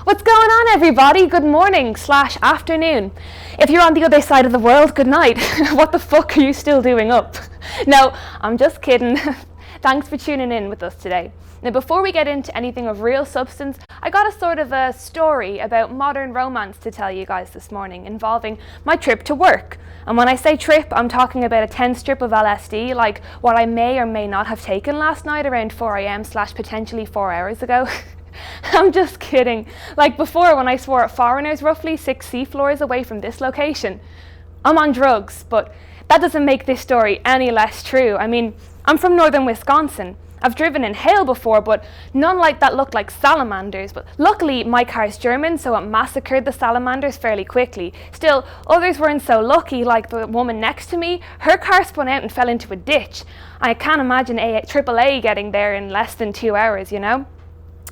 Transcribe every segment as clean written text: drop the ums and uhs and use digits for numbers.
What's going on, everybody? Good morning / afternoon. If you're on the other side of the world, good night. What the fuck are you still doing up? No, I'm just kidding. Thanks for tuning in with us today. Now, before we get into anything of real substance, I got a sort of a story about modern romance to tell you guys this morning involving my trip to work. And when I say trip, I'm talking about a 10 strip of LSD, like what I may or may not have taken last night around 4 a.m. / potentially 4 hours ago. I'm just kidding. Like before, when I swore at foreigners roughly 6 seafloors away from this location. I'm on drugs, but that doesn't make this story any less true. I mean, I'm from northern Wisconsin. I've driven in hail before, but none like that looked like salamanders. But luckily, my car's German, so it massacred the salamanders fairly quickly. Still, others weren't so lucky, like the woman next to me. Her car spun out and fell into a ditch. I can't imagine AAA getting there in less than 2 hours, you know?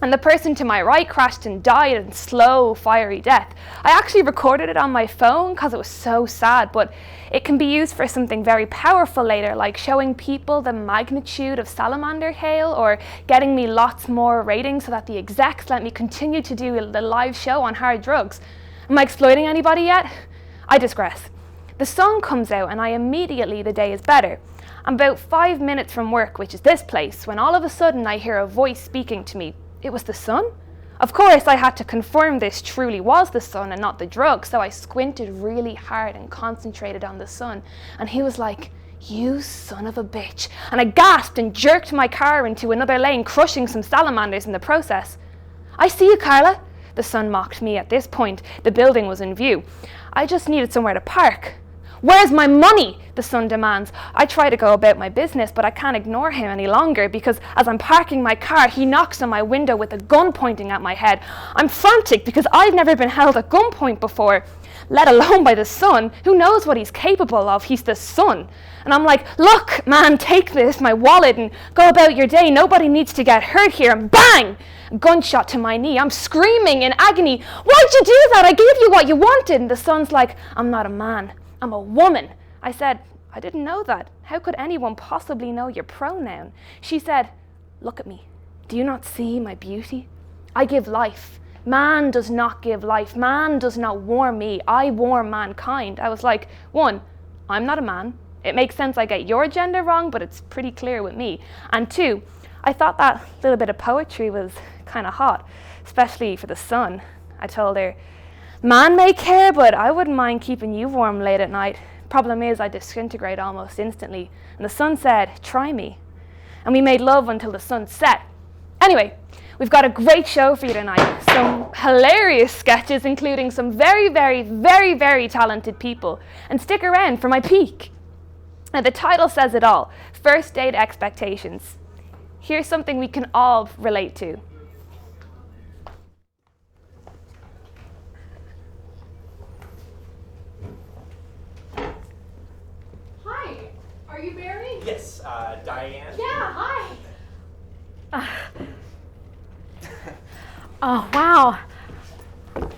And the person to my right crashed and died in slow, fiery death. I actually recorded it on my phone because it was so sad, but it can be used for something very powerful later, like showing people the magnitude of salamander hail or getting me lots more ratings so that the execs let me continue to do the live show on hard drugs. Am I exploiting anybody yet? I digress. The sun comes out and the day is better. I'm about 5 minutes from work, which is this place, when all of a sudden I hear a voice speaking to me. It was the sun? Of course, I had to confirm this truly was the sun and not the drug, so I squinted really hard and concentrated on the sun. And he was like, "You son of a bitch." And I gasped and jerked my car into another lane, crushing some salamanders in the process. "I see you, Carla." The sun mocked me at this point. The building was in view. I just needed somewhere to park. "Where's my money?" the sun demands. I try to go about my business, but I can't ignore him any longer because as I'm parking my car, he knocks on my window with a gun pointing at my head. I'm frantic because I've never been held at gunpoint before, let alone by the sun. Who knows what he's capable of? He's the sun. And I'm like, "Look, man, take this, my wallet, and go about your day. Nobody needs to get hurt here." And bang! A gunshot to my knee. I'm screaming in agony. "Why'd you do that? I gave you what you wanted." And the sun's like, "I'm not a man. I'm a woman." I said, "I didn't know that. How could anyone possibly know your pronoun?" She said, "Look at me. Do you not see my beauty? I give life. Man does not give life. Man does not warm me. I warm mankind." I was like, 1, I'm not a man. It makes sense I get your gender wrong, but it's pretty clear with me. And 2, I thought that little bit of poetry was kind of hot, especially for the sun. I told her, "Man may care, but I wouldn't mind keeping you warm late at night. Problem is, I disintegrate almost instantly." And the sun said, "Try me." And we made love until the sun set. Anyway, we've got a great show for you tonight. Some hilarious sketches, including some very, very, very, very talented people. And stick around for my peak. Now, the title says it all. First date expectations. Here's something we can all relate to. Are you Barry? Yes, Diane. Yeah, hi. Oh, wow.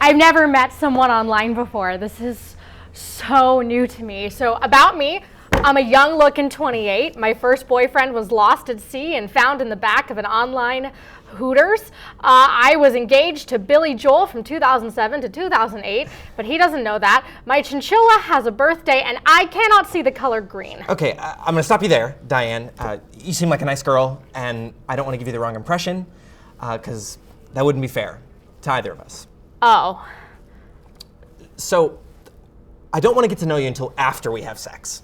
I've never met someone online before. This is so new to me. So about me, I'm a young-looking 28. My first boyfriend was lost at sea and found in the back of an online Hooters. I was engaged to Billy Joel from 2007 to 2008, but he doesn't know that. My chinchilla has a birthday, and I cannot see the color green. Okay, I'm gonna stop you there, Diane. You seem like a nice girl, and I don't want to give you the wrong impression, because that wouldn't be fair to either of us. Oh. So, I don't want to get to know you until after we have sex.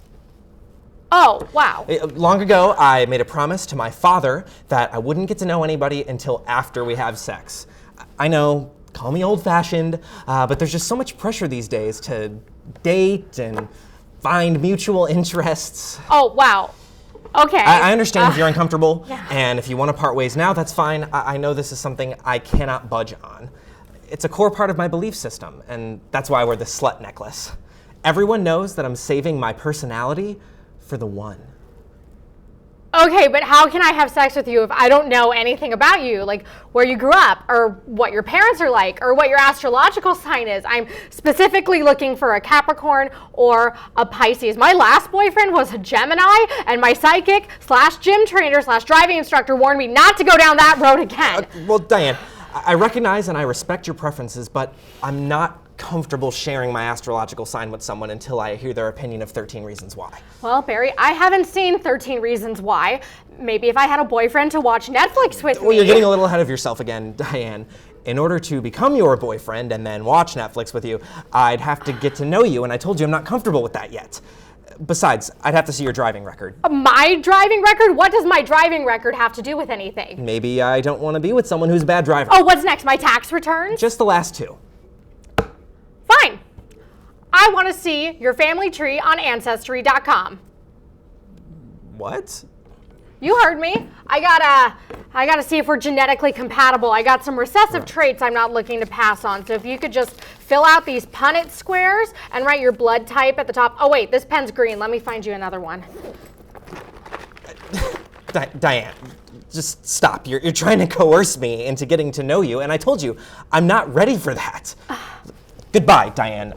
Oh, wow. Long ago, I made a promise to my father that I wouldn't get to know anybody until after we have sex. I know, call me old-fashioned, but there's just so much pressure these days to date and find mutual interests. Oh, wow. Okay. I understand if you're uncomfortable, yeah. And if you want to part ways now, that's fine. I know this is something I cannot budge on. It's a core part of my belief system, and that's why I wear the slut necklace. Everyone knows that I'm saving my personality for the one. Okay, but how can I have sex with you if I don't know anything about you? Like where you grew up, or what your parents are like, or what your astrological sign is. I'm specifically looking for a Capricorn or a Pisces. My last boyfriend was a Gemini, and my psychic / gym trainer / driving instructor warned me not to go down that road again. Well, Diane, I recognize and I respect your preferences, but I'm not comfortable sharing my astrological sign with someone until I hear their opinion of 13 Reasons Why. Well, Barry, I haven't seen 13 Reasons Why. Maybe if I had a boyfriend to watch Netflix with me. Well, you're getting a little ahead of yourself again, Diane. In order to become your boyfriend and then watch Netflix with you, I'd have to get to know you, and I told you I'm not comfortable with that yet. Besides, I'd have to see your driving record. My driving record? What does my driving record have to do with anything? Maybe I don't want to be with someone who's a bad driver. Oh, what's next? My tax returns? Just the last two. Fine. I want to see your family tree on Ancestry.com. What? You heard me. I gotta see if we're genetically compatible. I got some recessive traits I'm not looking to pass on. So if you could just fill out these Punnett squares and write your blood type at the top. Oh wait, this pen's green. Let me find you another one. Diane, just stop. You're trying to coerce me into getting to know you, and I told you, I'm not ready for that. Goodbye, Diane.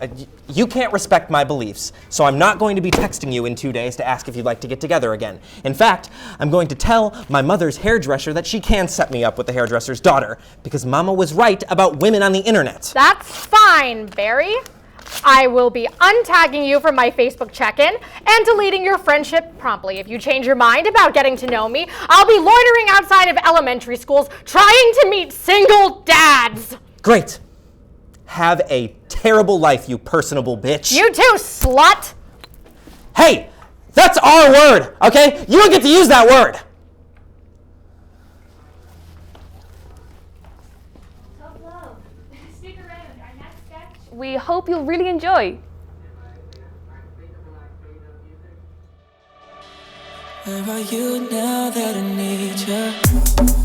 You can't respect my beliefs, so I'm not going to be texting you in 2 days to ask if you'd like to get together again. In fact, I'm going to tell my mother's hairdresser that she can set me up with the hairdresser's daughter, because Mama was right about women on the internet. That's fine, Barry. I will be untagging you from my Facebook check-in and deleting your friendship promptly. If you change your mind about getting to know me, I'll be loitering outside of elementary schools trying to meet single dads. Great. Have a terrible life, you personable bitch. You too, slut! Hey, that's our word, okay? You don't get to use that word. Tough love. Stick around. Our next sketch we hope you'll really enjoy. Where are you now that I need you?